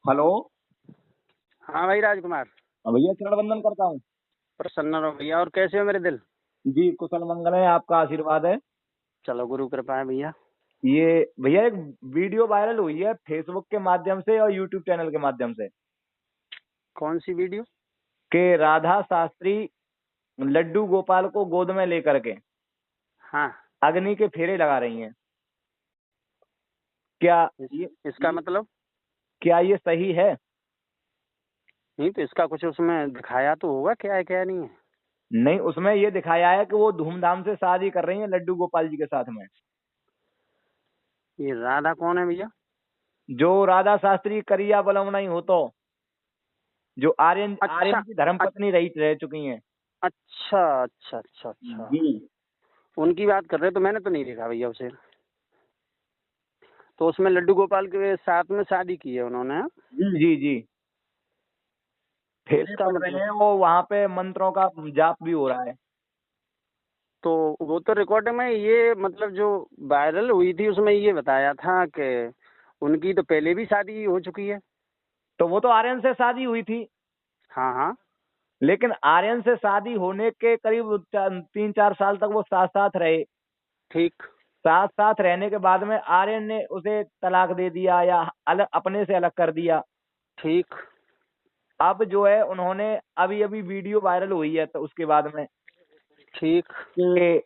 Hello. हाँ भाई राजकुमार। हाँ भैया, चरण वंदन करता हूँ। प्रसन्न रहो भैया। और कैसे हो मेरे दिल? जी, कुशल मंगल है, आपका आशीर्वाद है। चलो, गुरु कृपा है भैया। ये भैया, एक वीडियो वायरल हुई है फेसबुक के माध्यम से और यूट्यूब चैनल के माध्यम से कौन सी वीडियो? कि राधा शास्त्री लड्डू गोपाल को गोद में लेकर के हाँ। अग्नि के फेरे लगा रही हैं। क्या इसका मतलब? क्या ये सही है? नहीं तो इसका कुछ उसमें दिखाया तो होगा, क्या है क्या नहीं है। नहीं, उसमें ये दिखाया है कि वो धूमधाम से शादी कर रही हैं लड्डू गोपाल जी के साथ में। ये राधा कौन है भैया? जो राधा शास्त्री करिया बलम नहीं हो तो, जो आर्यन अच्छा। आर्यन की धर्मपत्नी रह चुकी हैं। अच्छा अच्छा अच्छा अच्छा। जी उनकी बात कर रहे हो? तो मैंने तो नहीं देखा भैया उसे। तो उसमें लड्डू गोपाल के साथ में शादी की है उन्होंने, हाँ? जी जी जी। फेरे इसका पड़ रहे मतलब हैं, वो वहां पे मंत्रों का जाप भी हो रहा है। तो वो तो रिकॉर्ड में ये मतलब जो वायरल हुई थी उसमें ये बताया था कि उनकी तो पहले भी शादी हो चुकी है। तो वो तो आर्यन से शादी हुई थी, हाँ हाँ। लेकिन आर्यन से शादी होने के करीब 3-4 साल तक वो साथ साथ रहे। ठीक। साथ साथ रहने के बाद में आर्यन ने उसे तलाक दे दिया या अलग, अपने से अलग कर दिया। ठीक। अब जो है, उन्होंने अभी अभी वीडियो वायरल हुई है तो उसके बाद में ठीक। कि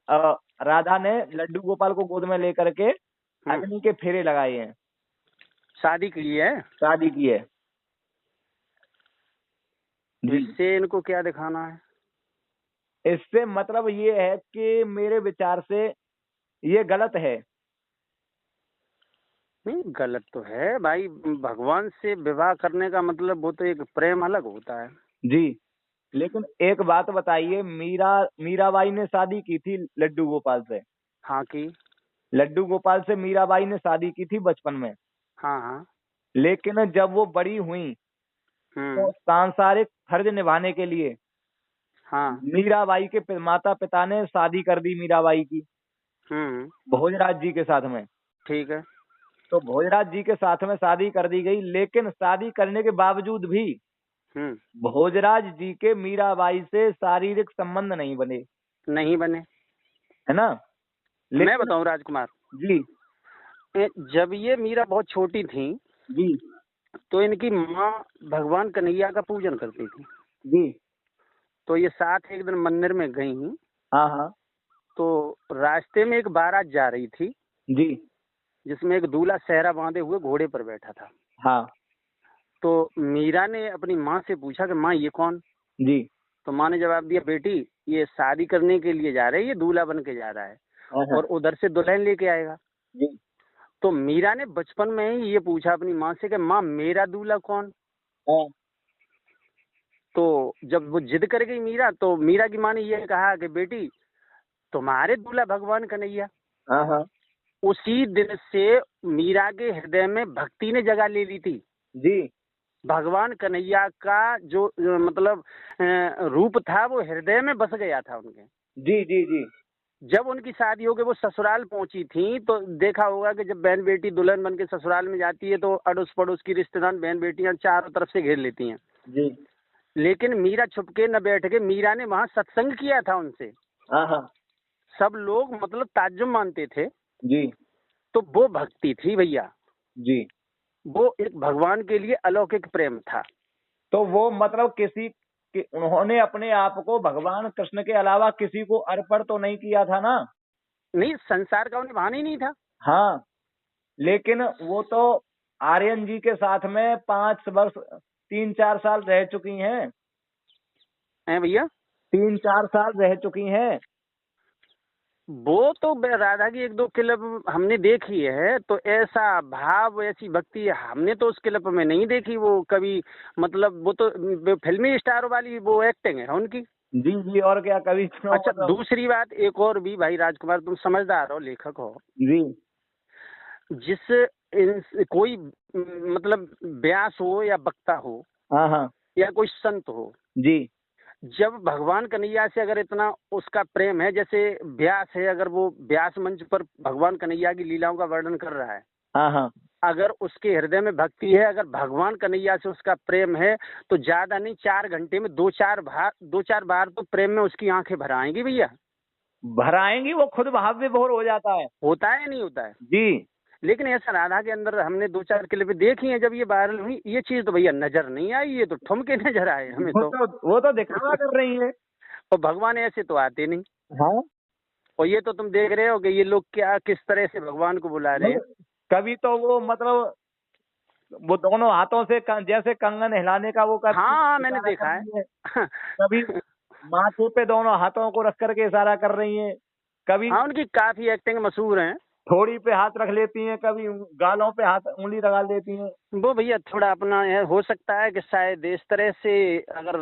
राधा ने लड्डू गोपाल को गोद में लेकर के हम्म। अग्नि के फेरे लगाए हैं, शादी की है। शादी की है। तो जी। इससे इनको क्या दिखाना है? इससे मतलब ये है कि मेरे विचार से ये गलत है। नहीं, गलत तो है भाई। भगवान से विवाह करने का मतलब वो तो एक प्रेम अलग होता है। जी, लेकिन एक बात बताइए, मीराबाई ने शादी की थी लड्डू गोपाल से। हाँ की। लड्डू गोपाल से मीराबाई ने शादी की थी बचपन में। हाँ हाँ। लेकिन जब वो बड़ी हुई तो हम्म। सांसारिक फर्ज निभाने के लिए हाँ। मीराबाई के माता पिता ने शादी कर दी मीराबाई की हम्म। भोजराज जी के साथ में। ठीक है। तो भोजराज जी के साथ में शादी कर दी गई, लेकिन शादी करने के बावजूद भी हम्म। भोजराज जी के मीराबाई से शारीरिक संबंध नहीं बने, नहीं बने। है ना? मैं लेकिन बताऊं राजकुमार, जी जब ये मीरा बहुत छोटी थी जी तो इनकी माँ भगवान कन्हैया का पूजन करती थी। जी। तो ये साथ एक दिन मंदिर में गई। हाँ हाँ। तो रास्ते में एक बारात जा रही थी जी। जिसमें एक दूल्हा सेहरा बांधे हुए घोड़े पर बैठा था। हाँ। तो मीरा ने अपनी माँ से पूछा कि माँ ये कौन? जी। तो माँ ने जवाब दिया, बेटी ये शादी करने के लिए जा रहा है, ये दूल्हा बन के जा रहा है हाँ हाँ। और उधर से दुल्हन लेके आएगा। जी। तो मीरा ने बचपन में ही ये पूछा अपनी माँ से कि माँ मेरा दूल्हा कौन? हाँ तो जब वो जिद कर गई मीरा, तो मीरा की माँ ने ये कहा कि बेटी तुम्हारे दूल्हा भगवान कन्हैया। हाँ हाँ। उसी दिन से मीरा के हृदय में भक्ति ने जगह ले ली थी। जी भगवान कन्हैया का जो मतलब रूप था वो हृदय में बस गया था उनके। जी जी जी। जब उनकी शादी हो गई, वो ससुराल पहुंची थी, तो देखा होगा कि जब बहन बेटी दुल्हन बन के ससुराल में जाती है तो अड़ोस पड़ोस की रिश्तेदार बहन बेटियां चारों तरफ से घेर लेती हैं। जी। लेकिन मीरा छुपके न बैठ के, मीरा ने वहां सत्संग किया था उनसे। हाँ हाँ। सब लोग मतलब ताज्जुब मानते थे। जी तो वो भक्ति थी भैया। जी। वो एक भगवान के लिए अलौकिक प्रेम था। तो वो मतलब उन्होंने अपने आप को भगवान कृष्ण के अलावा किसी को अर्पण तो नहीं किया था ना? नहीं, संसार का उन्हें भान ही नहीं था। हाँ, लेकिन वो तो आर्यन जी के साथ में 5 वर्ष 3-4 साल रह चुकी हैं। हैं भैया? 3-4 साल रह चुकी हैं। वो तो राधा की एक दो क्लिप हमने देखी है, तो ऐसा भाव ऐसी भक्ति हमने तो उस क्लिप में नहीं देखी वो कभी। मतलब वो तो फिल्मी स्टार वाली वो एक्टिंग है उनकी। जी जी, और क्या, कभी क्यों अच्छा, मतलब। दूसरी बात एक और भी भाई राजकुमार, तुम समझदार हो, लेखक हो। जी। जिस कोई मतलब व्यास हो या वक्ता हो हाँ हाँ। या कोई संत हो, जी। जब भगवान कन्हैया से अगर इतना उसका प्रेम है, जैसे व्यास है, अगर वो व्यास मंच पर भगवान कन्हैया की लीलाओं का वर्णन कर रहा है, हाँ हाँ। अगर उसके हृदय में भक्ति है, अगर भगवान कन्हैया से उसका प्रेम है, तो ज्यादा नहीं 4 घंटे में 2-4 बार तो प्रेम में उसकी आंखें भर आएंगी भैया। भर आएंगी, वो खुद भाव विभोर हो जाता है। होता है नहीं होता है? जी लेकिन ऐसा राधा के अंदर हमने 2-4 क्लिप देखी हैं, जब ये वायरल हुई, ये चीज तो भैया नजर नहीं आई, ये तो ठुमके नजर आए हमें तो। वो तो दिखावा कर रही है। और भगवान ऐसे तो आते नहीं। हाँ, और ये तो तुम देख रहे हो कि ये लोग क्या किस तरह से भगवान को बुला रहे हैं। कभी तो वो मतलब वो दोनों हाथों से जैसे कंगन हिलाने का वो करती है, हाँ मैंने इशारा देखा कर है। रही है। कभी माथे पे दोनों हाथों को रख करके इशारा कर रही हैं, कभी हाँ उनकी काफी एक्टिंग मशहूर है। थोड़ी पे हाथ रख लेती हैं, कभी गालों पे हाथ उंगली लगा देती हैं। वो भैया थोड़ा अपना हो सकता है कि शायद इस तरह से अगर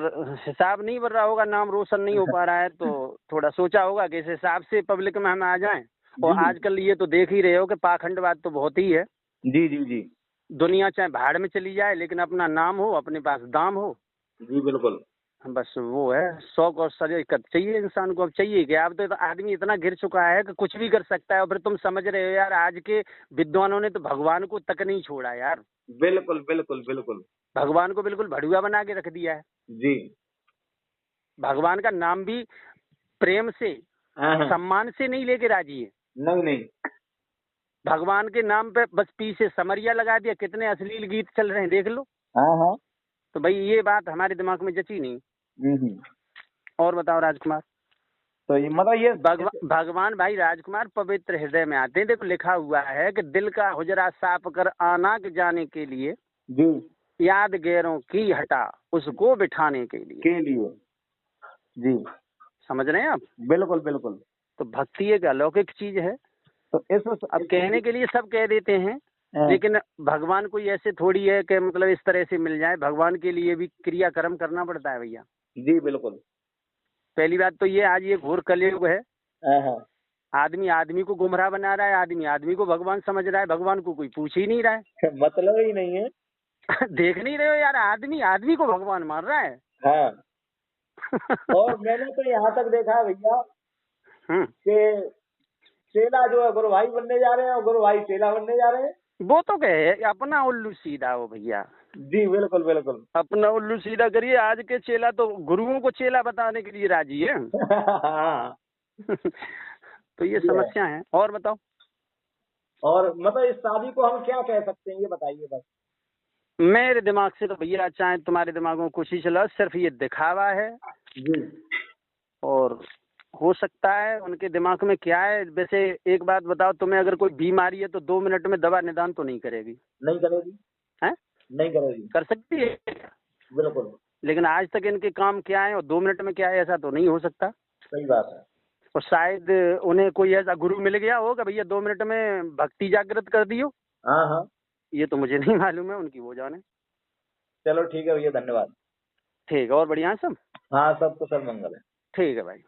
हिसाब नहीं बन रहा होगा, नाम रोशन नहीं हो पा रहा है, तो थोड़ा सोचा होगा कि इस हिसाब से पब्लिक में हम आ जाएं। और जी आजकल ये तो देख ही रहे हो कि पाखंडवाद तो बहुत ही है। जी जी जी दुनिया चाहे भाड़ में चली जाए, लेकिन अपना नाम हो, अपने पास दाम हो। जी बिल्कुल। बस वो है शौक और सजा चाहिए इंसान को। अब चाहिए कि अब तो आदमी इतना गिर चुका है कि कुछ भी कर सकता है। और फिर तुम समझ रहे हो यार, आज के विद्वानों ने तो भगवान को तक नहीं छोड़ा यार। बिल्कुल बिल्कुल बिल्कुल। भगवान को बिल्कुल भड़ुआ बना के रख दिया है। जी। भगवान का नाम भी प्रेम से, हाँ हाँ। सम्मान से नहीं लेके राजी है। नहीं नहीं। भगवान के नाम पे बस पीछे समरिया लगा दिया। कितने अश्लील गीत चल रहे हैं देख लो। हाँ हाँ। तो भाई ये बात हमारे दिमाग में जची नहीं। हम्म। और बताओ राजकुमार। तो ये मतलब ये भगवान भाई राजकुमार पवित्र हृदय में आते हैं। देखो लिखा हुआ है कि दिल का हुजरा साफ कर आना के जाने के लिए, जी याद गैरों की हटा उसको बिठाने के लिए। के लिए। जी समझ रहे हैं आप? बिल्कुल बिल्कुल। तो भक्ति एक अलौकिक चीज है। तो अब कहने के लिए सब कह देते हैं, हाँ, लेकिन भगवान कोई ऐसे थोड़ी है कि मतलब इस तरह से मिल जाए। भगवान के लिए भी क्रियाकर्म करना पड़ता है भैया। जी बिल्कुल। पहली बात तो ये, आज ये घोर कलयुग है। हाँ हाँ। आदमी आदमी को गुमराह बना रहा है, आदमी आदमी को भगवान समझ रहा है, भगवान को कोई पूछ ही नहीं रहा है। मतलब ही नहीं है। देख नहीं रहे हो यार, आदमी आदमी को भगवान मान रहा है। हाँ। और मैंने तो यहाँ तक देखा है भैया कि चेला जो है गुरु भाई बनने जा रहे हैं और गुरु भाई चेला बनने जा रहे हैं। वो तो कहे अपना उल्लू सीधा हो भैया। जी बिल्कुल बिल्कुल। अपना उल्लू सीधा करिए। आज के चेला तो गुरुओं को चेला बताने के लिए राजी है। हाँ। तो ये समस्या है। और बताओ। और मतलब इस शादी को हम क्या कह सकते हैं, ये बताइए बस। मेरे दिमाग से तो भैया, चाहे तुम्हारे दिमागों में कुछ ही चला, सिर्फ ये दिखावा है। जी। और हो सकता है उनके दिमाग में क्या है। वैसे एक बात बताओ, तुम्हें अगर कोई बीमारी है तो 2 मिनट में दवा निदान तो नहीं करेगी। नहीं करेगी। हैं? नहीं करेगी। कर सकती है, बिल्कुल। लेकिन आज तक इनके काम क्या है और 2 मिनट में क्या है, ऐसा तो नहीं हो सकता। सही बात है। और शायद उन्हें कोई ऐसा गुरु मिल गया होगा, भैया 2 मिनट में भक्ति जागृत कर दियो। हाँ हाँ। ये तो मुझे नहीं मालूम है, उनकी वो जाने। चलो ठीक है भैया, धन्यवाद। ठीक है, और बढ़िया है सब। हाँ सब कुशल मंगल है। ठीक है भाई।